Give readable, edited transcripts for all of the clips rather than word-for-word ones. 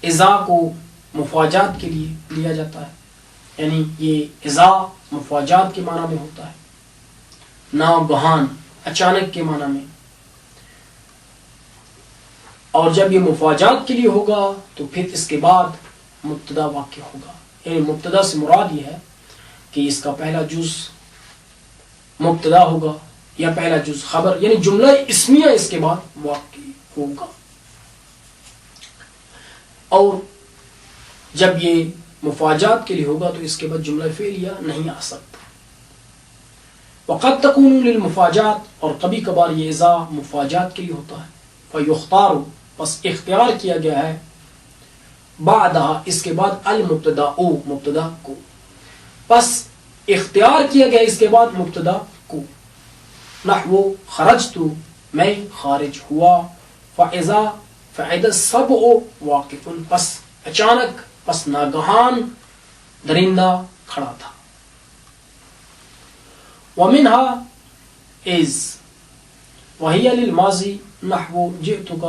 اذا کو مفاجات کے لیے لیا جاتا ہے، یعنی یہ اذا مفاجات کے معنی میں ہوتا ہے، ناگہان اچانک کے معنی میں. اور جب یہ مفاجات کے لیے ہوگا تو پھر اس کے بعد مبتدا واقع ہوگا. یعنی مبتدا سے مراد یہ ہے کہ اس کا پہلا جز مبتدا ہوگا یا پہلا جز خبر، یعنی جملہ اسمیہ اس کے بعد واقع ہوگا. اور جب یہ مفاجات کے لیے ہوگا تو اس کے بعد جملہ فعلیہ نہیں آ سکتا. وقد تکون للمفاجات، اور کبھی کبھار یہ اذا مفاجات کے لیے ہوتا ہے. فیختار، پس اختیار کیا گیا ہے، بعدها اس کے بعد المبتدا او مبتدا کو، پس اختیار کیا گیا اس کے بعد مبتدا کو. نحو خرجت، میں خارج ہوا. فاذا فاذا السبع واقف، پس اچانک، پس ناگہان درندہ کھڑا تھا. ومنها از وهي للماضی نحو جئتك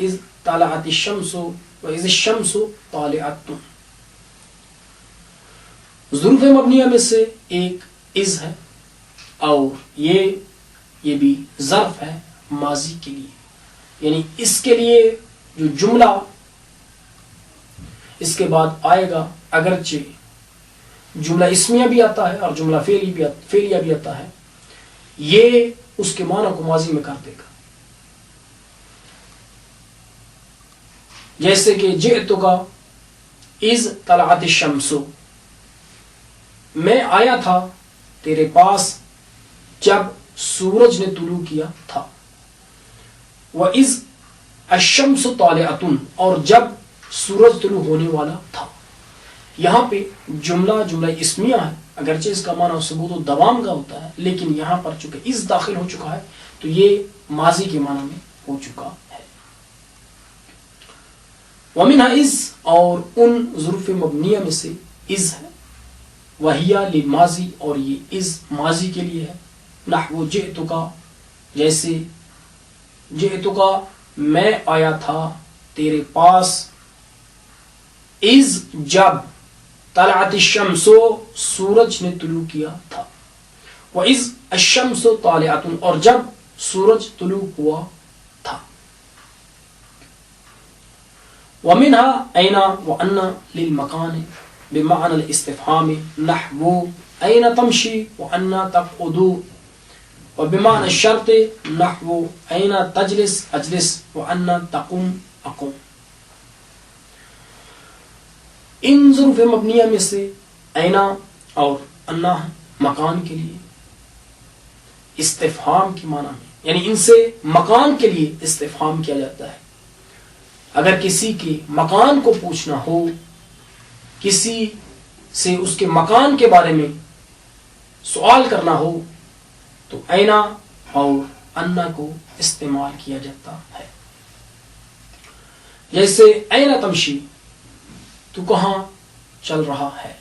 اذ طلعت الشمس واذ الشمس طالعت. ظروف مبنیہ میں سے ایک از ہے، اور یہ بھی ظرف ہے ماضی کے لیے. یعنی اس کے لیے جو جملہ اس کے بعد آئے گا، اگرچہ جملہ اسمیہ بھی آتا ہے اور جملہ فعلیہ بھی آتا ہے، یہ اس کے معنی کو ماضی میں کر دے گا. جیسے کہ جئتک اذ طلعت الشمس، میں آیا تھا تیرے پاس جب سورج نے طلوع کیا تھا. وَإِذْ الشَّمْسُ طَالِعَةٌ، اور جب سورج طلوع ہونے والا تھا. یہاں پہ جملہ اسمیہ ہے، اگرچہ اس کا معنی ثبوت و دوام کا ہوتا ہے، لیکن یہاں پر چونکہ اس داخل ہو چکا ہے تو یہ ماضی کے معنی میں ہو چکا ہے. وَمِنْهَا از، اور ان ظروف مبنیہ میں سے از ہے. وَهِيَ لِلْمَاضِي، اور یہ از ماضی کے لیے ہے. نحو جئتک، جیسے جئتک میں آیا تھا تیرے پاس، از جب طلعت الشمس سورج نے طلوع کیا تھا. وَإِذْ الشَّمْسُ طَالِعَةٌ، اور جب سورج طلوع ہوا تھا. وَمِنْهَا أَيْنَ وَأَنَّ لِلْمَكَانِ بِمَعْنَى الْإِسْتِفْهَامِ نَحْوُ أَيْنَ تَمْشِي وَأَنَّ تَقْعُدُ. وبمعنى الشرط نحو أين تجلس أجلس وأن تقوم أقوم. ان ظروف مبنیہ میں سے اینا اور انا مکان کے لیے استفہام کی معنی میں، یعنی ان سے مکان کے لیے استفہام کیا جاتا ہے. اگر کسی کے مکان کو پوچھنا ہو، کسی سے اس کے مکان کے بارے میں سوال کرنا ہو، تو اینا اور انا کو استعمال کیا جاتا ہے. جیسے اینا تمشی، تو کہاں چل رہا ہے.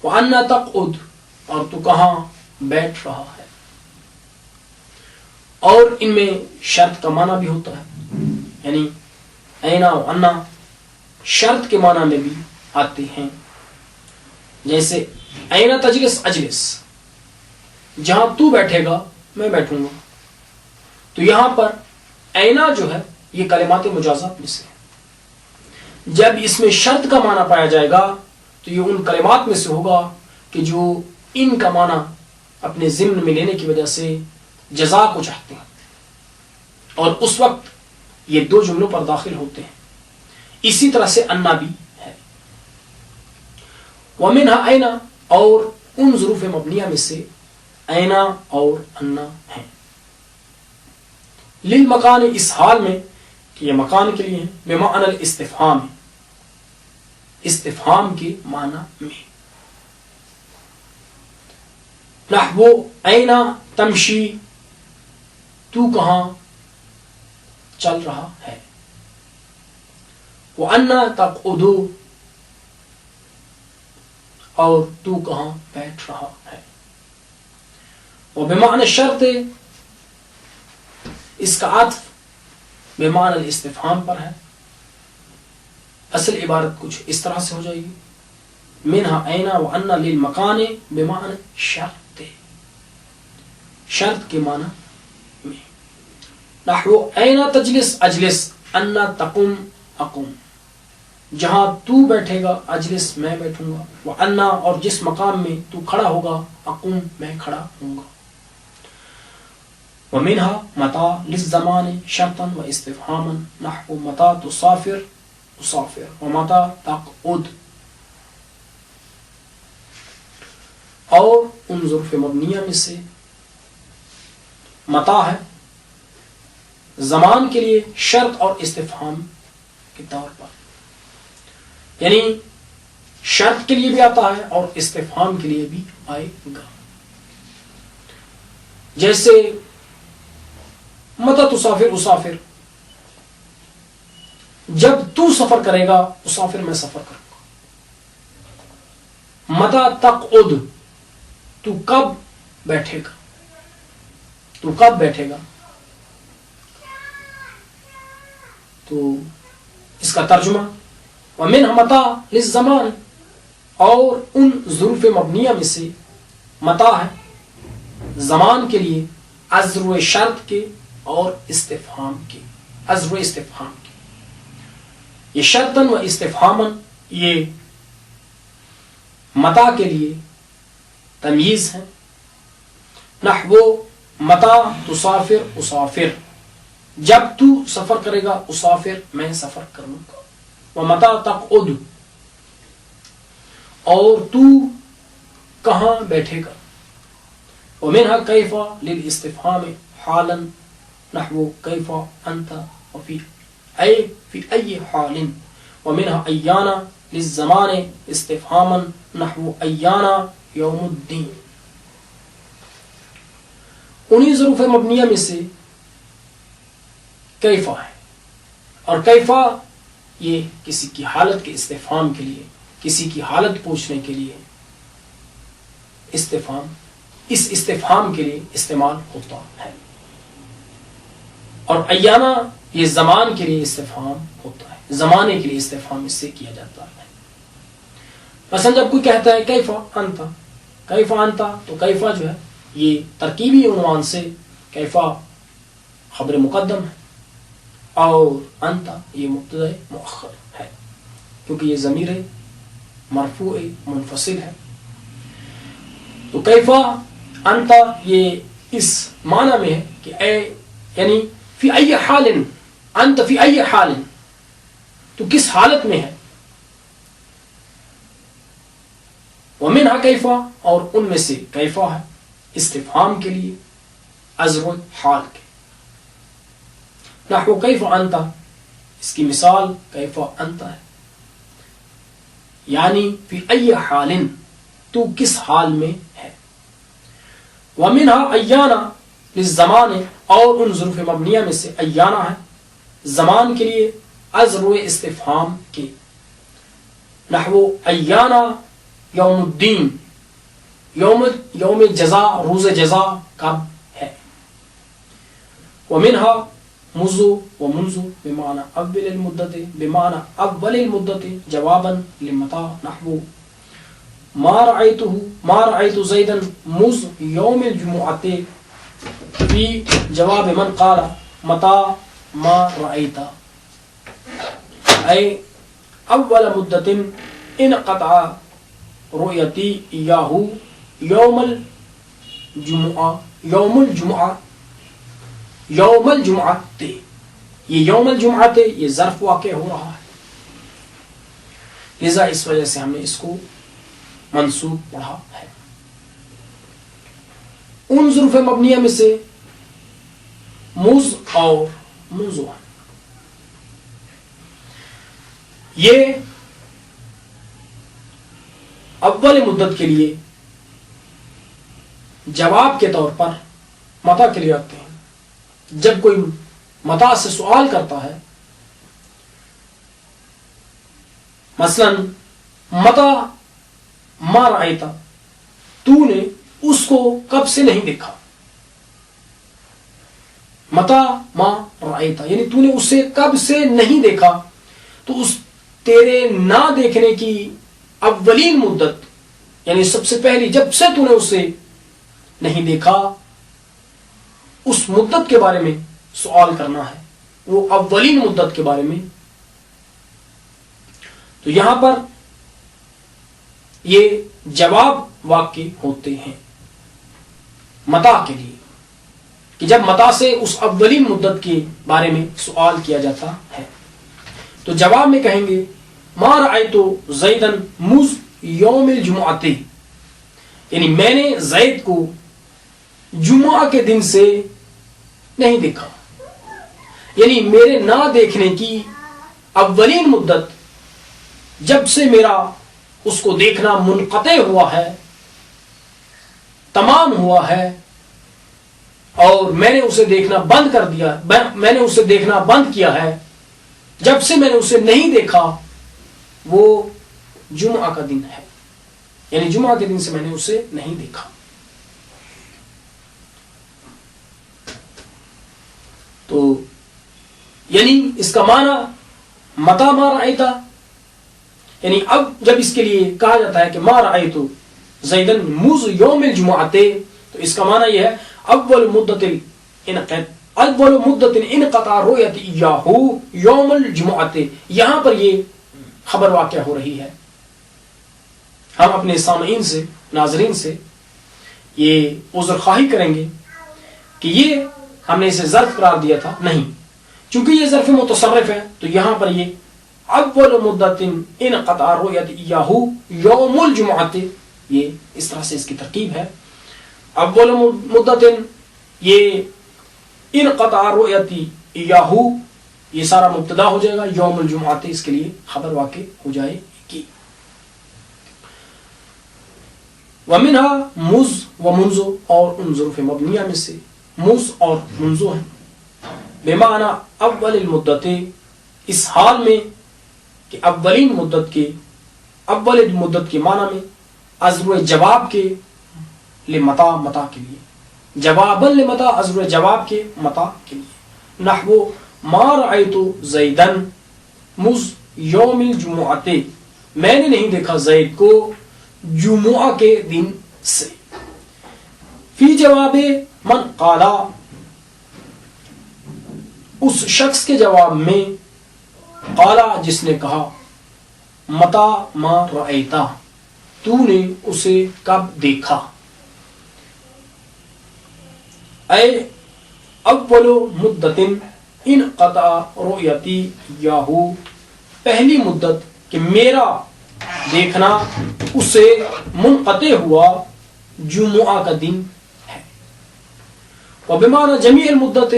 وَأَنَّ تَقْعُدْ، اور تو کہاں بیٹھ رہا ہے. اور ان میں شرط کا معنی بھی ہوتا ہے، یعنی اینا و انا شرط کے معنی میں بھی آتے ہیں. جیسے اینا تجلس اجلس، جہاں تو بیٹھے گا میں بیٹھوں گا. تو یہاں پر اینا جو ہے یہ کلمات مجازات میں سے ہے. جب اس میں شرط کا معنی پایا جائے گا تو یہ ان کلمات میں سے ہوگا کہ جو ان کا معنی اپنے ضمن میں لینے کی وجہ سے جزا کو چاہتے ہیں، اور اس وقت یہ دو جملوں پر داخل ہوتے ہیں. اسی طرح سے انا بھی ہے. وَمِنْهَا اینا، اور ان ظروف مبنیہ میں سے اینا اور انا ہیں. للمکان، اس حال میں کہ یہ مکان کے لیے ہیں. بمعنى الاستفہام، استفہام کے معنی میں. نحو اینا تمشی، تو کہاں چل رہا ہے. وَأَنَّ تَقْعُدُ، اور تو کہاں بیٹھ رہا ہے. وبمعنى الشرط، اس کا عطف بمعنى الاستفہام پر ہے. اصل عبارت کچھ اس طرح سے ہو جائے گی، منہا اینا و انا للمکان بمعنی شرط، شرط کے معنی میں، نحو اینا تجلس اجلس، انا تقم اقم، جہاں تو بیٹھے گا اجلس میں بیٹھوں گا، وہ انا اور جس مقام میں تو کھڑا ہوگا اقوم میں کھڑا ہوں گا۔ ومنها متى للزمان شرطا واستفهاما نحو متى تسافر اسافر ومتى تقعد، اور ان ظروف مبنیہ میں سے متا ہے زمان کے لیے شرط اور استفہام کے طور پر، یعنی شرط کے لیے بھی آتا ہے اور استفہام کے لیے بھی آئے گا۔ جیسے متی تسافر اسافر، جب تو سفر کرے گا اسافر میں سفر کروں گا۔ متی تقعد، تو کب بیٹھے گا، تو کب بیٹھے گا، تو اس کا ترجمہ ومنها متى للزمان، اور ان ظروف مبنیہ میں سے متا ہے زمان کے لیے عذر شرط کے اور استفہام کے، عذر استفہام کے، یہ شرطن و استفہامن یہ متا کے لیے تمییز ہے۔ نحو متا تسافر اسافر، جب تو سفر کرے گا اسافر میں سفر کروں گا۔ ومتی تقعد، اور تو کہاں بیٹھے گا۔ ومنها کیف للاستفہام حالا نحو کیف انت وفی فی ای حال، ومنها ایانا للزمان استفہاما نحو ایانا یوم الدین۔ انہی ظروف مبنیہ میں سے کیفا ہے، اور کیفا یہ کسی کی حالت کے استفہام کے لیے، کسی کی حالت پوچھنے کے لیے استفہام، اس استفہام کے لیے استعمال ہوتا ہے، اور ایانا یہ زمان کے لیے استفہام ہوتا ہے، زمانے کے لیے استفہام اس سے کیا جاتا ہے۔ مثلا جب کوئی کہتا ہے کیفا انتا، کیفا انتا، تو کیفا جو ہے یہ ترکیبی عنوان سے کیفا خبر مقدم ہے، اور انتا یہ مبتدا مؤخر ہے، کیونکہ یہ ضمیر مرفوع منفصل ہے۔ تو کیفا انتا یہ اس معنی میں ہے کہ اے، یعنی فی ای حال انت، فی ای حال، تو کس حالت میں ہے۔ ومنها کیفا، اور ان میں سے کیفا ہے استفہام کے لیے عذر حال کے۔ نحو کیف انتا، اس کی مثال کیف انتا ہے، یعنی فی ای حال، تو کس حال میں ہے۔ ومنها ایانا للزمان، اور ان ظروف مبنیہ میں سے ایانا ہے زمان کے لیے عذر استفہام کے۔ نحو ایانا یوم الدین، یوم جزا، روز جزا کب ہے۔ ومنها منذ ومنذ بمعنى اول المدت، بمعنى اول المدت جوابا لمتى، نحو ما رأيت زيدا منذ يوم الجمعة، في جواب من قال متى ما رأيت، أي اول مدت انقطع رؤيتي إياه يوم الجمعة، یوم الجمعہ، یہ یوم الجمعہ یہ ظرف واقع ہو رہا ہے، لذا اس وجہ سے ہم نے اس کو منصوب پڑھا ہے۔ ان ظروف مبنیہ میں سے مز اور منذ، یہ اول مدت کے لیے جواب کے طور پر متا کے لیے آتے ہیں۔ جب کوئی متا سے سوال کرتا ہے، مثلا متا ما رأیتا، تو نے اس کو کب سے نہیں دیکھا، متا ما رأیتا یعنی تو نے اسے کب سے نہیں دیکھا، تو اس تیرے نہ دیکھنے کی اولین مدت، یعنی سب سے پہلی جب سے تو نے اسے نہیں دیکھا، اس مدت کے بارے میں سوال کرنا ہے، وہ اولین مدت کے بارے میں۔ تو یہاں پر یہ جواب واقع ہوتے ہیں متا کے لیے، کہ جب متا سے اس اولین مدت کے بارے میں سوال کیا جاتا ہے تو جواب میں کہیں گے ما رأیت زیدن مذ یوم الجمعۃ، یعنی میں نے زید کو جمعہ کے دن سے نہیں دیکھا، یعنی میرے نہ دیکھنے کی اولین مدت جب سے میرا اس کو دیکھنا منقطع ہوا ہے، تمام ہوا ہے، اور میں نے اسے دیکھنا بند کر دیا، میں نے اسے دیکھنا بند کیا ہے، جب سے میں نے اسے نہیں دیکھا وہ جمعہ کا دن ہے، یعنی جمعہ کے دن سے میں نے اسے نہیں دیکھا۔ تو یعنی اس کا معنی متا ما رأیتا، یعنی اب جب اس کے لیے کہا جاتا ہے کہ ما رأیت زیدن مذ یوم الجمعۃ، تو اس کا معنی یہ ہے اول مدت انقطع رؤیت ایاہ یوم الجمعۃ۔ یہاں پر یہ خبر واقع ہو رہی ہے۔ ہم اپنے سامعین سے، ناظرین سے یہ عذر خواہی کریں گے کہ یہ ہم نے اسے ظرف قرار دیا تھا، نہیں، چونکہ یہ ظرف متصرف ہے تو یہاں پر یہ اول مدت انقطع رؤیت ایاہ یوم الجمعۃ، یہ اس طرح سے اس کی ترکیب ہے۔ اول مدت یہ انقطع رؤیت ایاہ، یہ سارا مبتدا ہو جائے گا، یوم الجمعۃ اس کے لیے خبر واقع ہو جائے گی۔ ومنها مذ و منذ، اور ان ظروف مبنیہ میں سے مذ اور منذ ہیں، بمعنی اول المدت، اس حال میں کہ اولین مدت کے، اول مدت کے معنی میں ازر جواب کے، لمتا، متا کے لیے، جوابا لمتا، ازر جواب کے، متا کے لیے۔ نحو ما رأیت زیدن مذ یوم الجمعۃ، میں نے نہیں دیکھا زید کو جمعہ کے دن سے۔ فی جواب من قالا، اس شخص کے جواب میں، قالا جس نے کہا، متا ما رأیتا، تو نے اسے کب دیکھا، اے اول مدت انقطع رؤیتی ایاہ، پہلی مدت کہ میرا دیکھنا اسے منقطع ہوا جمعہ کا دن ہے۔ وبمعنى جمیع المدت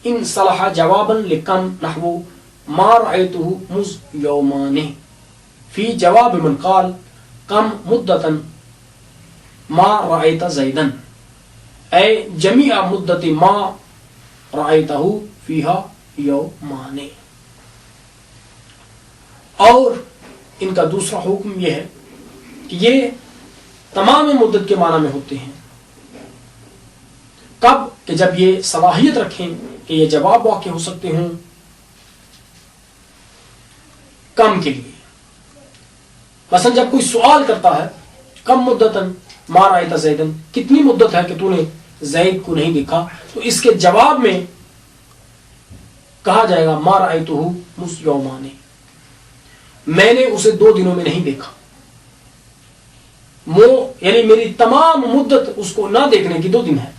ان صلح جوابا لکم، نحو ما رأیتہ مذ یومان، فی جواب من قال کم مدتا ما رأیت زیدن، اے جمیع مدت ما رأیتہ فیہا یومان۔ اور ان کا دوسرا حکم یہ ہے کہ یہ تمام مدت کے معنی میں ہوتے ہیں، کب کہ جب یہ صلاحیت رکھیں کہ یہ جواب واقع ہو سکتے ہوں کم کے لیے۔ مثلا جب کوئی سوال کرتا ہے کم مدتن ما رأیت زیدن، کتنی مدت ہے کہ تو نے زید کو نہیں دیکھا، تو اس کے جواب میں کہا جائے گا ما رأیتہ مذ یومان، میں نے اسے 2 دنوں میں نہیں دیکھا، یعنی میری تمام مدت اس کو نہ دیکھنے کی 2 دن ہے۔